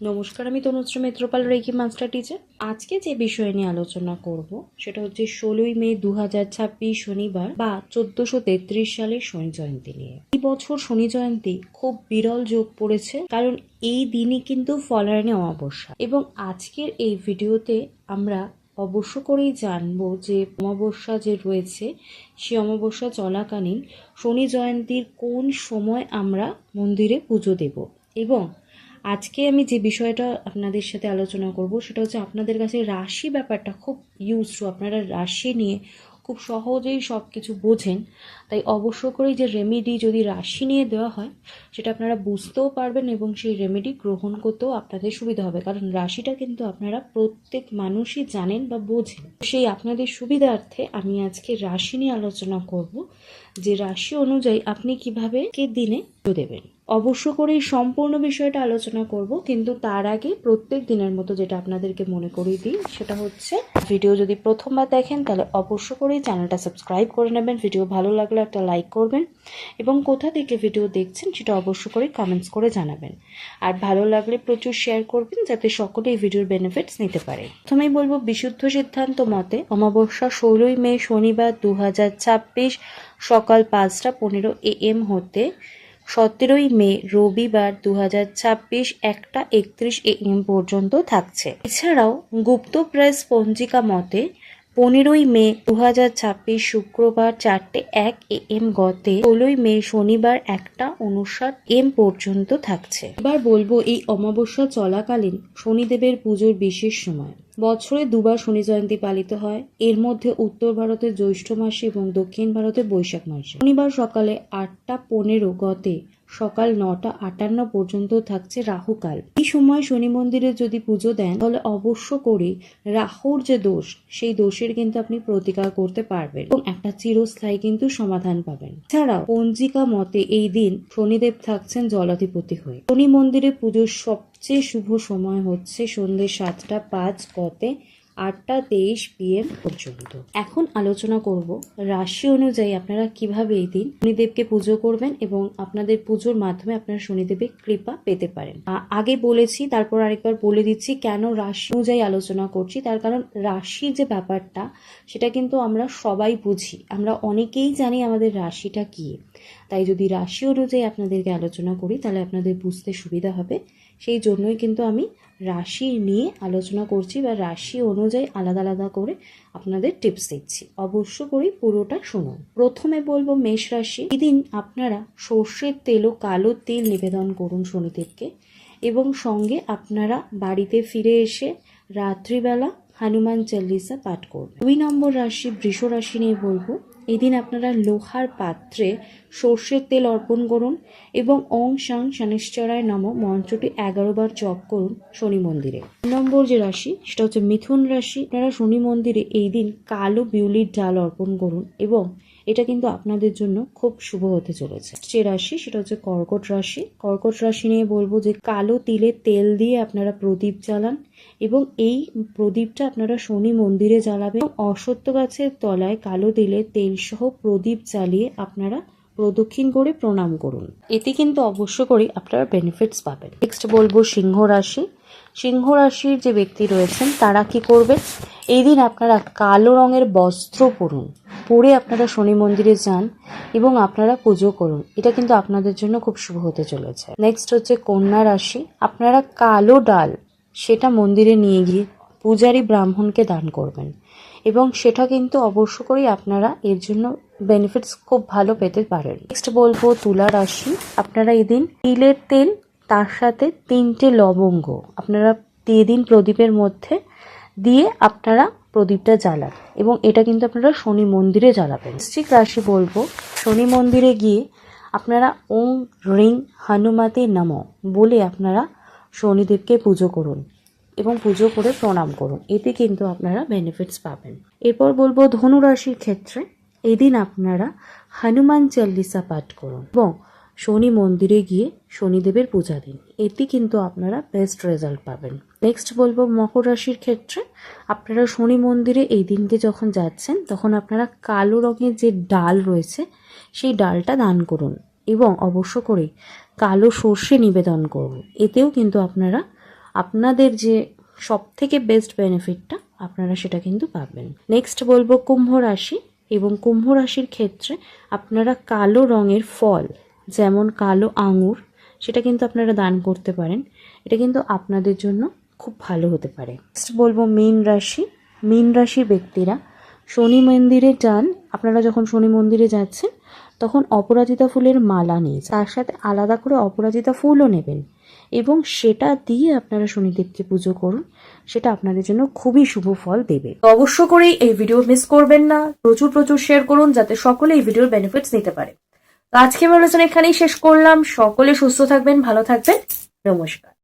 নমস্কার, আমি Tanushree Mitrapal, reiki master teacher. আজকে যে বিষয় নিয়ে আলোচনা করব সেটা হচ্ছে 16ই মে 2026 শনিবার বা 1433 সালের শনি জয়ন্তী নিয়ে। এই বছর শনি জয়ন্তী খুব বিরল যোগ পড়েছে, কারণ এই দিনই কিন্তু ফলায়নী অমাবস্যা। এবং আজকের এই ভিডিওতে আমরা অবশ্য করেই জানবো যে অমাবস্যা যে রয়েছে সেই অমাবস্যা চলাকালীন শনি জয়ন্তীর কোন সময় আমরা মন্দিরে পুজো দেব। এবং আজকে আমি যে বিষয়টা আপনাদের সাথে আলোচনা করব সেটা হচ্ছে আপনাদের কাছে রাশি ব্যাপারটা খুব ইউজড, আপনারা রাশি নিয়ে খুব সহজেই সব কিছু বোঝেন, তাই অবশ্য করেই যে রেমেডি যদি রাশি নিয়ে দেওয়া হয় সেটা আপনারা বুঝতেও পারবেন এবং সেই রেমেডি গ্রহণ করতেও আপনাদের সুবিধা হবে, কারণ রাশিটা কিন্তু আপনারা প্রত্যেক মানুষই জানেন বা বোঝেন। সেই আপনাদের সুবিধার্থে আমি আজকে রাশি নিয়ে আলোচনা করব, যে রাশি অনুযায়ী আপনি কিভাবে কে দিনে দেবেন। অবশ্য করে এই সম্পূর্ণ বিষয়টা আলোচনা করব, কিন্তু তার আগে প্রত্যেক দিনের মতো যেটা আপনাদেরকে মনে করিয়ে দিই সেটা হচ্ছে ভিডিও যদি প্রথমবার দেখেন তাহলে অবশ্য করেই চ্যানেলটা সাবস্ক্রাইব করে নেবেন, ভিডিও ভালো লাগলে একটা লাইক করবেন এবং কোথা থেকে ভিডিও দেখছেন সেটা অবশ্য করে কমেন্টস করে জানাবেন। আর ভালো লাগলে প্রচুর শেয়ার করবেন যাতে সকলে এই ভিডিওর বেনিফিটস নিতে পারে। প্রথমেই বলবো বিশুদ্ধ সিদ্ধান্ত মতে অমাবস্যা 16ই মে শনিবার 2026 সকাল 5:15 AM হতে 17ই মে রবিবার 2026 1:31 AM পর্যন্ত থাকছে। এছাড়াও গুপ্ত প্রেস পঞ্জিকা মতে 15ই মে 2026 শুক্রবার 4:01 AM গতে 16ই মে শনিবার 1:59 AM পর্যন্ত থাকছে। এবার বলবো এই অমাবস্যা চলাকালীন শনিদেবের পুজোর বিশেষ সময়। বছরে দুবার শনি জয়ন্তী পালিত হয়, এর মধ্যে উত্তর ভারতে জ্যৈষ্ঠ মাসে এবং দক্ষিণ ভারতে বৈশাখ মাসে। শনিবার সকালে 8:15 গতে সকাল 9:58 পর্যন্ত থাকছে রাহুকাল। এই সময় শনি মন্দিরে যদি পুজো দেন তাহলে অবশ্য করে রাহুর যে দোষ সেই দোষের কিন্তু আপনি প্রতিকার করতে পারবেন এবং একটা চিরস্থায়ী কিন্তু সমাধান পাবেন। এছাড়াও পঞ্জিকা মতে এই দিন শনিদেব থাকছেন জলাধিপতি হয়ে। শনি মন্দিরে পুজোর সবচেয়ে শুভ সময় হচ্ছে সন্ধ্যে 7:05 গতে 8:23 PM পর্যন্ত। এখন আলোচনা করব রাশি অনুযায়ী আপনারা কিভাবে এই দিন শনিদেবকে পুজো করবেন এবং আপনাদের পুজোর মাধ্যমে আপনারা শনিদেবের কৃপা পেতে পারেন। আগে বলেছি, তারপর আরেকবার বলে দিচ্ছি কেন রাশি অনুযায়ী আলোচনা করছি। তার কারণ রাশি যে ব্যাপারটা সেটা কিন্তু আমরা সবাই বুঝি, আমরা অনেকেই জানি আমাদের রাশিটা কি। তাই যদি রাশি অনুযায়ী আপনাদেরকে আলোচনা করি তাহলে আপনাদের বুঝতে সুবিধা হবে। সেই জন্যই কিন্তু আমি রাশি নিয়ে আলোচনা করছি বা রাশি অনুযায়ী আলাদা আলাদা করে আপনাদের টিপস দিচ্ছি। অবশ্য করে পুরোটা শুনুন। প্রথমে বলবো মেষ রাশি। এদিন আপনারা সর্ষের তেল ও কালো তিল নিবেদন করুন শনিদেবকে এবং সঙ্গে আপনারা বাড়িতে ফিরে এসে রাত্রিবেলা হনুমান চল্লিশা পাঠ করবেন। 2 নম্বর রাশি বৃষ রাশি নিয়ে বলবো। এদিন আপনারা লোহার পাত্রে সর্ষের তেল অর্পণ করুন এবং ওং শাং শনিশ্চরায় নমঃ মন্ত্রটি 11 বার জপ করুন শনি মন্দিরে। 3 নম্বর যে রাশি সেটা হচ্ছে মিথুন রাশি। আপনারা শনি মন্দিরে এই দিন কালো বিউলির ডাল অর্পণ করুন এবং এটা কিন্তু আপনাদের জন্য খুব শুভ হতে চলেছে। যে রাশি সেটা হচ্ছে কর্কট রাশি। কর্কট রাশি নিয়ে বলবো যে কালো তিলে তেল দিয়ে আপনারা প্রদীপ জ্বালান এবং এই প্রদীপটা আপনারা শনি মন্দিরে জ্বালাবেন। অশ্বত্থ গাছের তলায় কালো তিলে তেল সহ প্রদীপ জ্বালিয়ে আপনারা প্রদক্ষিণ করে প্রণাম করুন। এতে কিন্তু অবশ্য করে আপনারা বেনিফিটস পাবেন। নেক্সট বলবো সিংহ রাশি। সিংহ রাশির যে ব্যক্তি রয়েছেন তারা কি করবেন, এই দিন আপনারা কালো রঙের বস্ত্র পরুন, পরে আপনারা শনি মন্দিরে যান এবং আপনারা পুজো করুন। এটা কিন্তু আপনাদের জন্য খুব শুভ হতে চলেছে। নেক্সট হচ্ছে কন্যা রাশি। আপনারা কালো ডাল সেটা মন্দিরে নিয়ে গিয়ে পূজারী ব্রাহ্মণকে দান করবেন এবং সেটা কিন্তু অবশ্য করেই আপনারা এর জন্য বেনিফিটস খুব ভালো পেতে পারেন। নেক্সট বলবো তুলা রাশি। আপনারা এদিন তিলের তেল তার সাথে 3টে লবঙ্গ আপনারা দিয়ে দিন প্রদীপের মধ্যে, দিয়ে আপনারা প্রদীপটা জ্বালান এবং এটা কিন্তু আপনারা শনি মন্দিরে জ্বালাবেন। বৃশ্চিক রাশি বলবো শনি মন্দিরে গিয়ে আপনারা ওং রিং হনুমতে নমঃ বলে আপনারা শনিদেবকে পুজো করুন এবং পুজো করে প্রণাম করুন। এতে কিন্তু আপনারা বেনিফিটস পাবেন। এরপর বলবো ধনু রাশির ক্ষেত্রে এদিন আপনারা হনুমান চল্লিশা পাঠ করুন এবং শনি মন্দিরে গিয়ে শনিদেবের পূজা দিন। এতে কিন্তু আপনারা বেস্ট রেজাল্ট পাবেন। নেক্সট বলবো মকর রাশির ক্ষেত্রে আপনারা শনি মন্দিরে এই দিনকে যখন যাচ্ছেন তখন আপনারা কালো রঙের যে ডাল রয়েছে সেই ডালটা দান করুন এবং অবশ্য করে কালো সর্ষে নিবেদন করুন। এতেও কিন্তু আপনারা আপনাদের যে সব থেকে বেস্ট বেনিফিটটা আপনারা সেটা কিন্তু পাবেন। নেক্সট বলবো কুম্ভ রাশি, এবং কুম্ভ রাশির ক্ষেত্রে আপনারা কালো রঙের ফল, যেমন কালো আঙুর, সেটা কিন্তু আপনারা দান করতে পারেন। এটা কিন্তু আপনাদের জন্য খুব ভালো হতে পারে। নেক্সট বলবো মীন রাশি। মীন রাশির ব্যক্তিরা শনি মন্দিরে যান। আপনারা যখন শনি মন্দিরে যাচ্ছেন তখন অপরাজিতা ফুলের মালা নিয়ে, তার সাথে আলাদা করে অপরাজিতা ফুলও নেবেন এবং সেটা দিয়ে আপনারা শনিদেবকে পুজো করুন। সেটা আপনাদের জন্য খুবই শুভ ফল দেবে। তো অবশ্য করেই এই ভিডিও মিস করবেন না, প্রচুর প্রচুর শেয়ার করুন যাতে সকলে এই ভিডিওর বেনিফিটস নিতে পারে। তো আজকে আমি আলোচনা এখানেই শেষ করলাম। সকলে সুস্থ থাকবেন, ভালো থাকবেন। নমস্কার।